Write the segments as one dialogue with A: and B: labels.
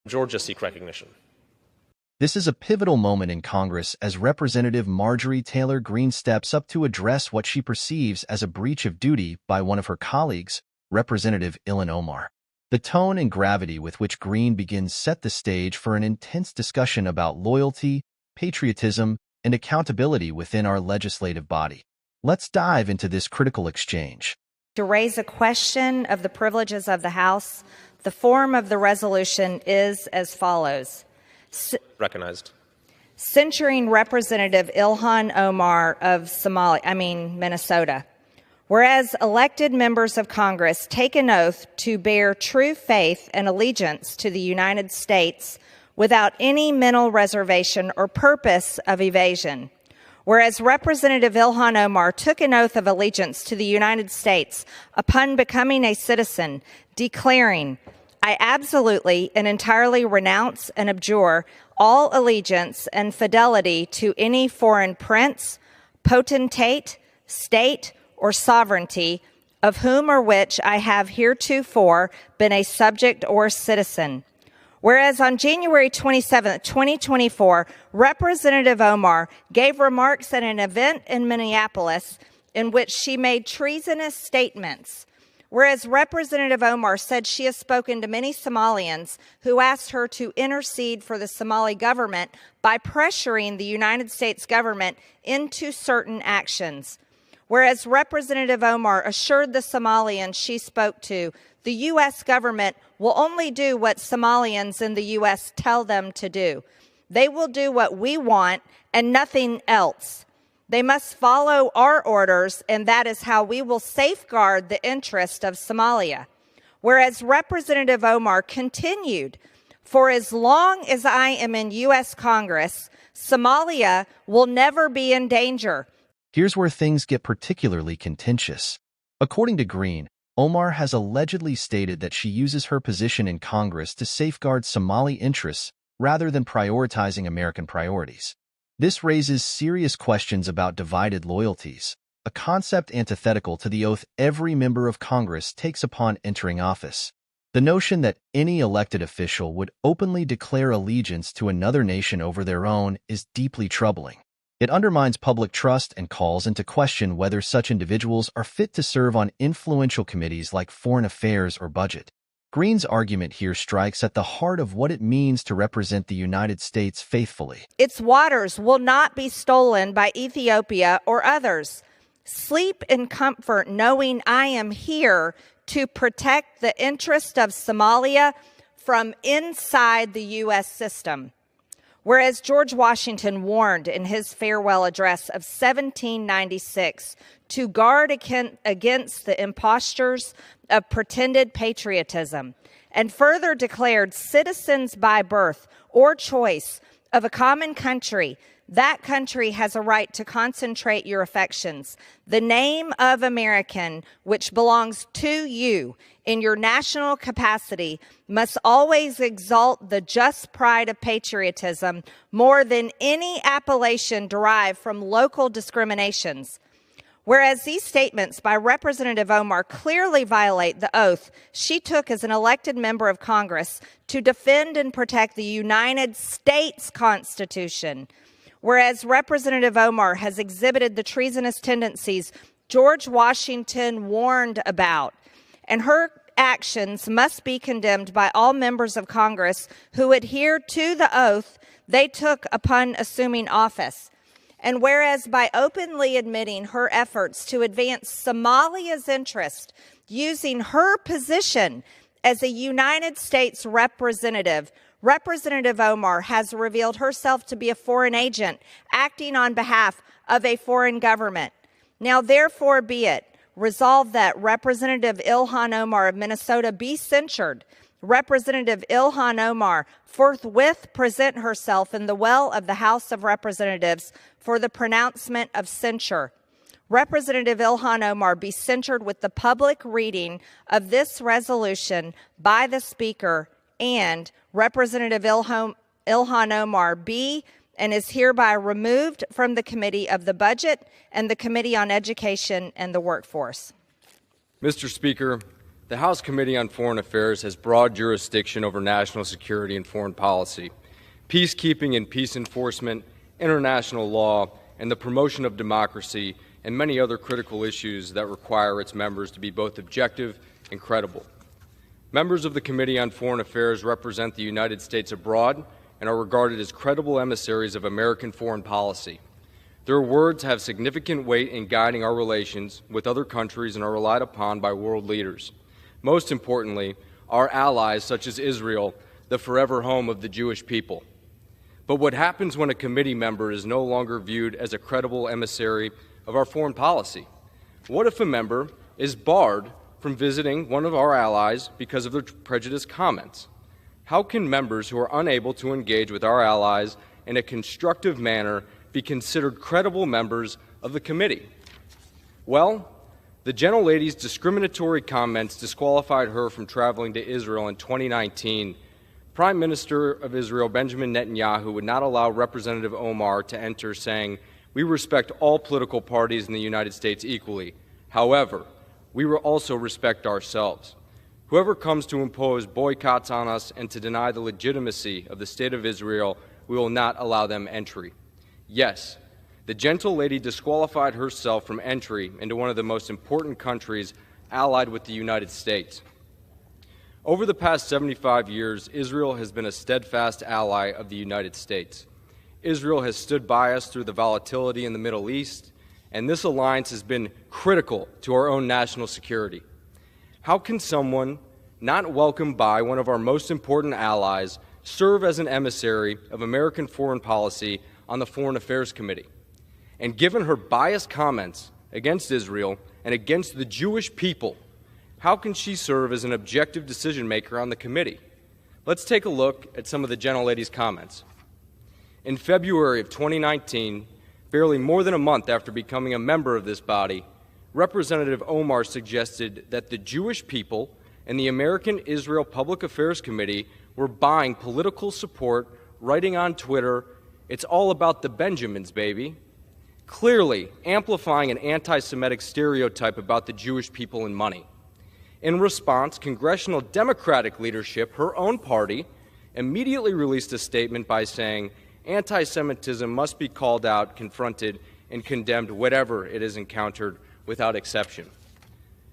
A: Georgia seek recognition.
B: This is a pivotal moment in Congress as Representative Marjorie Taylor Greene steps up to address what she perceives as a breach of duty by one of her colleagues, Representative Ilhan Omar. The tone and gravity with which Greene begins set the stage for an intense discussion about loyalty, patriotism, and accountability within our legislative body. Let's dive into this critical exchange.
C: To raise a question of the privileges of the House, the form of the resolution is as follows.
A: Recognized.
C: Censuring Representative Ilhan Omar of Minnesota. Whereas elected members of Congress take an oath to bear true faith and allegiance to the United States without any mental reservation or purpose of evasion. Whereas Representative Ilhan Omar took an oath of allegiance to the United States upon becoming a citizen, declaring, I absolutely and entirely renounce and abjure all allegiance and fidelity to any foreign prince, potentate, state, or sovereignty, of whom or which I have heretofore been a subject or citizen. Whereas on January 27, 2024, Representative Omar gave remarks at an event in Minneapolis in which she made treasonous statements. Whereas Representative Omar said she has spoken to many Somalians who asked her to intercede for the Somali government by pressuring the United States government into certain actions. Whereas Representative Omar assured the Somalians she spoke to, the U.S. government will only do what Somalians in the U.S. tell them to do. They will do what we want and nothing else. They must follow our orders, and that is how we will safeguard the interest of Somalia. Whereas Representative Omar continued, for as long as I am in U.S. Congress, Somalia will never be in danger.
B: Here's where things get particularly contentious. According to Greene, Omar has allegedly stated that she uses her position in Congress to safeguard Somali interests rather than prioritizing American priorities. This raises serious questions about divided loyalties, a concept antithetical to the oath every member of Congress takes upon entering office. The notion that any elected official would openly declare allegiance to another nation over their own is deeply troubling. It undermines public trust and calls into question whether such individuals are fit to serve on influential committees like Foreign Affairs or Budget. Greene's argument here strikes at the heart of what it means to represent the United States faithfully.
C: Its waters will not be stolen by Ethiopia or others. Sleep in comfort knowing I am here to protect the interest of Somalia from inside the U.S. system. Whereas George Washington warned in his farewell address of 1796 to guard against the impostures of pretended patriotism, and further declared citizens by birth or choice of a common country, that country has a right to concentrate your affections. The name of American, which belongs to you in your national capacity, must always exalt the just pride of patriotism more than any appellation derived from local discriminations. Whereas these statements by Representative Omar clearly violate the oath she took as an elected member of Congress to defend and protect the United States Constitution. Whereas Representative Omar has exhibited the treasonous tendencies George Washington warned about, and her actions must be condemned by all members of Congress who adhere to the oath they took upon assuming office. And whereas by openly admitting her efforts to advance Somalia's interest using her position as a United States representative, Representative Omar has revealed herself to be a foreign agent acting on behalf of a foreign government. Now, therefore, be it resolved that Representative Ilhan Omar of Minnesota be censured. Representative Ilhan Omar forthwith present herself in the well of the House of Representatives for the pronouncement of censure. Representative Ilhan Omar be censured with the public reading of this resolution by the Speaker, and Representative Ilhan Omar be and is hereby removed from the Committee of the Budget and the Committee on Education and the Workforce.
D: Mr. Speaker, The House Committee on Foreign Affairs has broad jurisdiction over national security and foreign policy, peacekeeping and peace enforcement, international law, and the promotion of democracy, and many other critical issues that require its members to be both objective and credible. Members of the Committee on Foreign Affairs represent the United States abroad and are regarded as credible emissaries of American foreign policy. Their words have significant weight in guiding our relations with other countries and are relied upon by world leaders. Most importantly, our allies such as Israel, the forever home of the Jewish people. But what happens when a committee member is no longer viewed as a credible emissary of our foreign policy? What if a member is barred from visiting one of our allies because of their prejudiced comments? How can members who are unable to engage with our allies in a constructive manner be considered credible members of the committee? Well, the gentlelady's discriminatory comments disqualified her from traveling to Israel in 2019. Prime Minister of Israel, Benjamin Netanyahu, would not allow Representative Omar to enter, saying, "We respect all political parties in the United States equally. However, we will also respect ourselves. Whoever comes to impose boycotts on us and to deny the legitimacy of the State of Israel, we will not allow them entry." Yes, the gentlelady disqualified herself from entry into one of the most important countries allied with the United States. Over the past 75 years, Israel has been a steadfast ally of the United States. Israel has stood by us through the volatility in the Middle East, and this alliance has been critical to our own national security. How can someone not welcomed by one of our most important allies serve as an emissary of American foreign policy on the Foreign Affairs Committee? And given her biased comments against Israel and against the Jewish people, how can she serve as an objective decision-maker on the committee? Let's take a look at some of the gentlelady's comments. In February of 2019, barely more than a month after becoming a member of this body, Representative Omar suggested that the Jewish people and the American Israel Public Affairs Committee were buying political support, writing on Twitter, "It's all about the Benjamins, baby," clearly amplifying an anti-Semitic stereotype about the Jewish people and money. In response, congressional Democratic leadership, her own party, immediately released a statement by saying, "Anti-Semitism must be called out, confronted, and condemned wherever it is encountered without exception."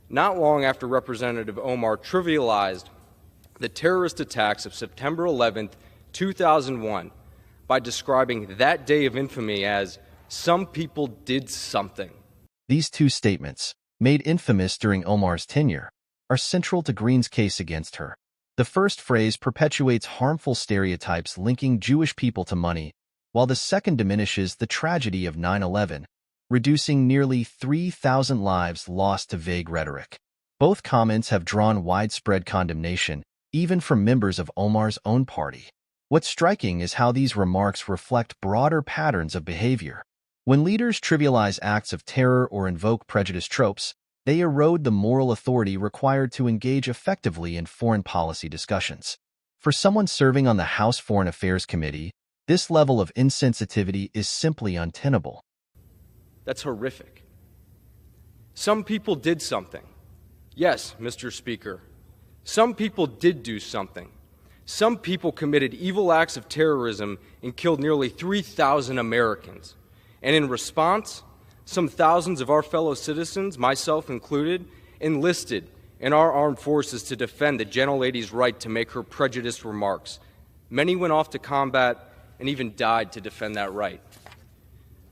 D: Not long after Representative Omar trivialized the terrorist attacks of September 11th, 2001, by describing that day of infamy as "some people did something."
B: These two statements, made infamous during Omar's tenure, are central to Greene's case against her. The first phrase perpetuates harmful stereotypes linking Jewish people to money, while the second diminishes the tragedy of 9/11, reducing nearly 3,000 lives lost to vague rhetoric. Both comments have drawn widespread condemnation, even from members of Omar's own party. What's striking is how these remarks reflect broader patterns of behavior. When leaders trivialize acts of terror or invoke prejudice tropes, they erode the moral authority required to engage effectively in foreign policy discussions. For someone serving on the House Foreign Affairs Committee, this level of insensitivity is simply untenable.
D: That's horrific. Some people did something. Yes, Mr. Speaker, some people did do something. Some people committed evil acts of terrorism and killed nearly 3,000 Americans. And in response, some thousands of our fellow citizens, myself included, enlisted in our armed forces to defend the gentlelady's right to make her prejudiced remarks. Many went off to combat and even died to defend that right.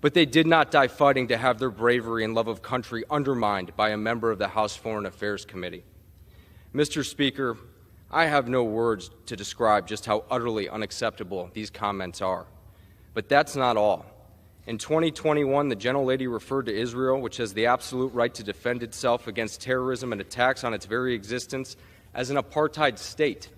D: But they did not die fighting to have their bravery and love of country undermined by a member of the House Foreign Affairs Committee. Mr. Speaker, I have no words to describe just how utterly unacceptable these comments are. But that's not all. In 2021, the gentlelady referred to Israel, which has the absolute right to defend itself against terrorism and attacks on its very existence, as an apartheid state.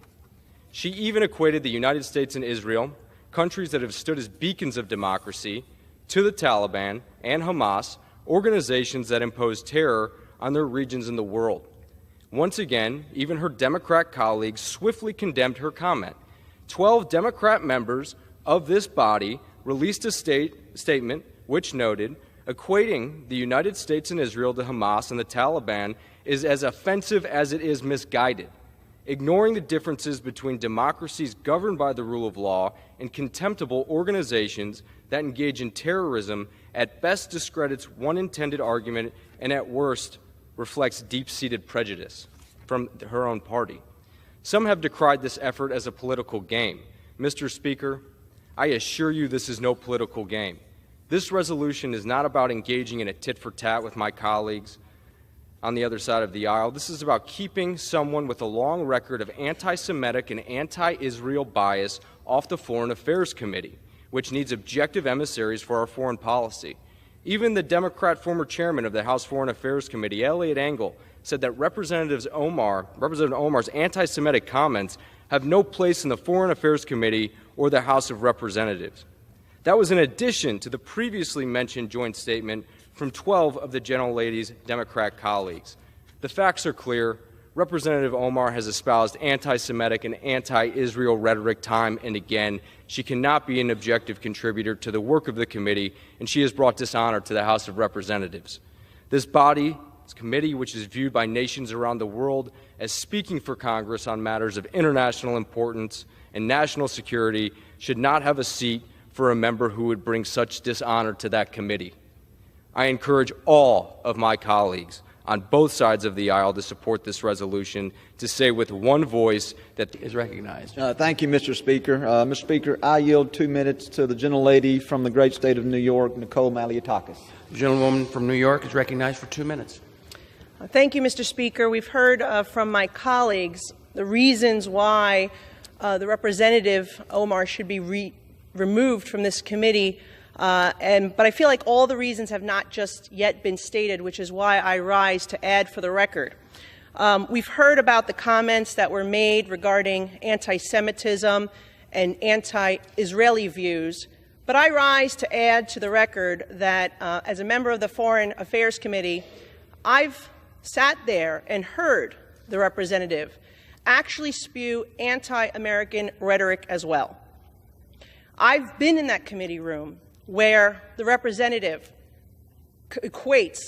D: She even equated the United States and Israel, countries that have stood as beacons of democracy, to the Taliban and Hamas, organizations that impose terror on their regions in the world. Once again, even her Democrat colleagues swiftly condemned her comment. 12 Democrat members of this body released a statement which noted, equating the United States and Israel to Hamas and the Taliban is as offensive as it is misguided. Ignoring the differences between democracies governed by the rule of law and contemptible organizations that engage in terrorism at best discredits one intended argument and at worst reflects deep-seated prejudice from her own party. Some have decried this effort as a political game. Mr. Speaker, I assure you this is no political game. This resolution is not about engaging in a tit-for-tat with my colleagues on the other side of the aisle. This is about keeping someone with a long record of anti-Semitic and anti-Israel bias off the Foreign Affairs Committee, which needs objective emissaries for our foreign policy. Even the Democrat former chairman of the House Foreign Affairs Committee, Eliot Engel, said that Representative Omar's anti-Semitic comments have no place in the Foreign Affairs Committee or the House of Representatives. That was in addition to the previously mentioned joint statement from 12 of the gentlelady's Democrat colleagues. The facts are clear. Representative Omar has espoused anti-Semitic and anti-Israel rhetoric time and again. She cannot be an objective contributor to the work of the committee, and she has brought dishonor to the House of Representatives. This body, this committee, which is viewed by nations around the world as speaking for Congress on matters of international importance and national security, should not have a seat for a member who would bring such dishonor to that committee. I encourage all of my colleagues on both sides of the aisle to support this resolution, to say with one voice that
E: is recognized.
F: Thank you, Mr. Speaker. Mr. Speaker, I yield 2 minutes to the gentlelady from the great state of New York, Nicole Malliotakis.
E: The gentlewoman from New York is recognized for 2 minutes.
G: Thank you, Mr. Speaker. We've heard from my colleagues the reasons why the Representative Omar should be removed from this committee. But I feel like all the reasons have not just yet been stated, which is why I rise to add for the record. We've heard about the comments that were made regarding anti-Semitism and anti-Israeli views, but I rise to add to the record that as a member of the Foreign Affairs Committee, I've sat there and heard the representative actually spew anti-American rhetoric as well. I've been in that committee room where the representative equates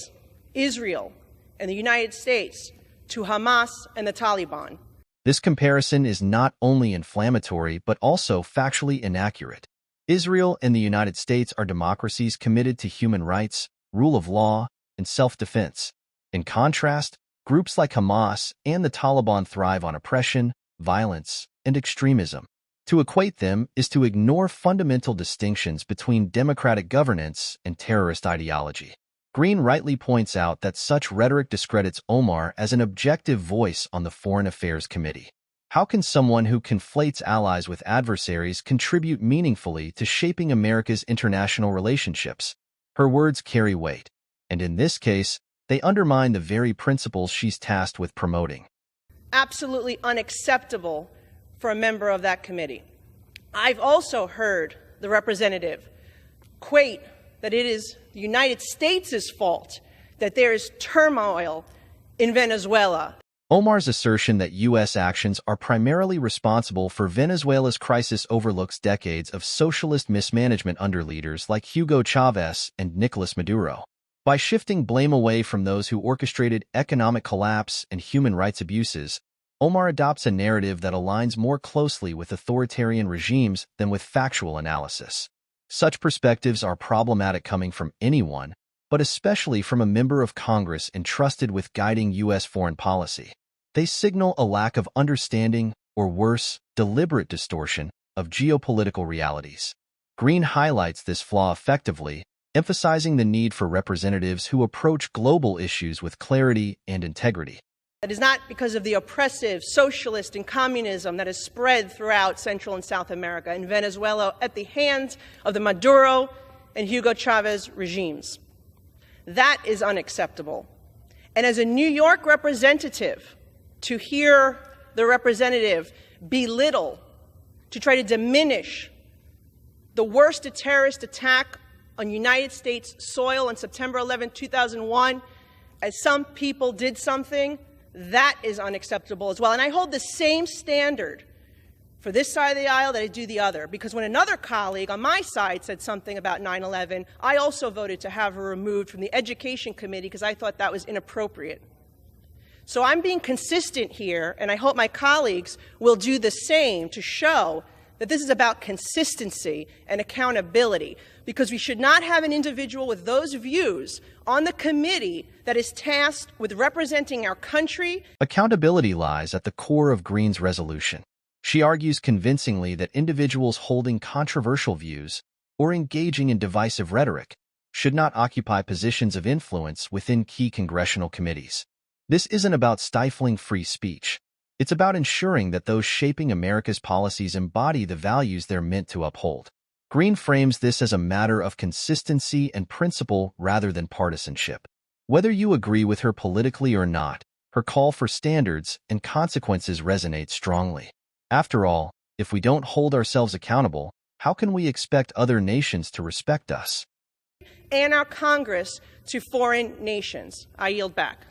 G: Israel and the United States to Hamas and the Taliban.
B: This comparison is not only inflammatory but also factually inaccurate. Israel and the United States are democracies committed to human rights, rule of law, and self-defense. In contrast, groups like Hamas and the Taliban thrive on oppression, violence, and extremism. To equate them is to ignore fundamental distinctions between democratic governance and terrorist ideology. Greene rightly points out that such rhetoric discredits Omar as an objective voice on the Foreign Affairs Committee. How can someone who conflates allies with adversaries contribute meaningfully to shaping America's international relationships? Her words carry weight, and in this case, they undermine the very principles she's tasked with promoting.
G: Absolutely unacceptable for a member of that committee. I've also heard the representative equate that it is the United States' fault that there is turmoil in Venezuela.
B: Omar's assertion that U.S. actions are primarily responsible for Venezuela's crisis overlooks decades of socialist mismanagement under leaders like Hugo Chavez and Nicolas Maduro. By shifting blame away from those who orchestrated economic collapse and human rights abuses, Omar adopts a narrative that aligns more closely with authoritarian regimes than with factual analysis. Such perspectives are problematic coming from anyone, but especially from a member of Congress entrusted with guiding U.S. foreign policy. They signal a lack of understanding, or worse, deliberate distortion, of geopolitical realities. Greene highlights this flaw effectively, emphasizing the need for representatives who approach global issues with clarity and integrity.
G: That is not because of the oppressive socialist and communism that has spread throughout Central and South America and Venezuela at the hands of the Maduro and Hugo Chavez regimes. That is unacceptable. And as a New York representative, to hear the representative belittle, to try to diminish the worst terrorist attack on United States soil on September 11, 2001, as some people did something, that is unacceptable as well. And I hold the same standard for this side of the aisle that I do the other, because when another colleague on my side said something about 9/11, I also voted to have her removed from the Education Committee because I thought that was inappropriate. So I'm being consistent here, and I hope my colleagues will do the same to show that this is about consistency and accountability, because we should not have an individual with those views on the committee that is tasked with representing our country.
B: Accountability lies at the core of Greene's resolution. She argues convincingly that individuals holding controversial views or engaging in divisive rhetoric should not occupy positions of influence within key congressional committees. This isn't about stifling free speech. It's about ensuring that those shaping America's policies embody the values they're meant to uphold. Greene frames this as a matter of consistency and principle rather than partisanship. Whether you agree with her politically or not, her call for standards and consequences resonates strongly. After all, if we don't hold ourselves accountable, how can we expect other nations to respect us?
G: And our Congress to foreign nations. I yield back.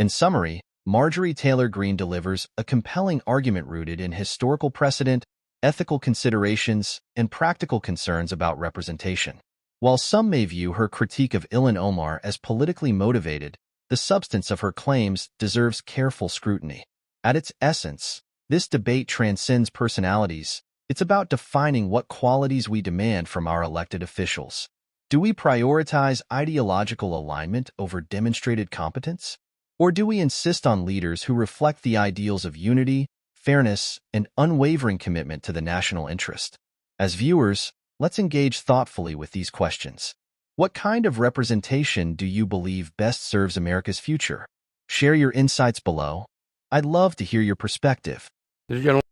B: In summary, Marjorie Taylor Greene delivers a compelling argument rooted in historical precedent, ethical considerations, and practical concerns about representation. While some may view her critique of Ilhan Omar as politically motivated, the substance of her claims deserves careful scrutiny. At its essence, this debate transcends personalities. It's about defining what qualities we demand from our elected officials. Do we prioritize ideological alignment over demonstrated competence? Or do we insist on leaders who reflect the ideals of unity, fairness, and unwavering commitment to the national interest? As viewers, let's engage thoughtfully with these questions. What kind of representation do you believe best serves America's future? Share your insights below. I'd love to hear your perspective.
E: Ladies and gentlemen,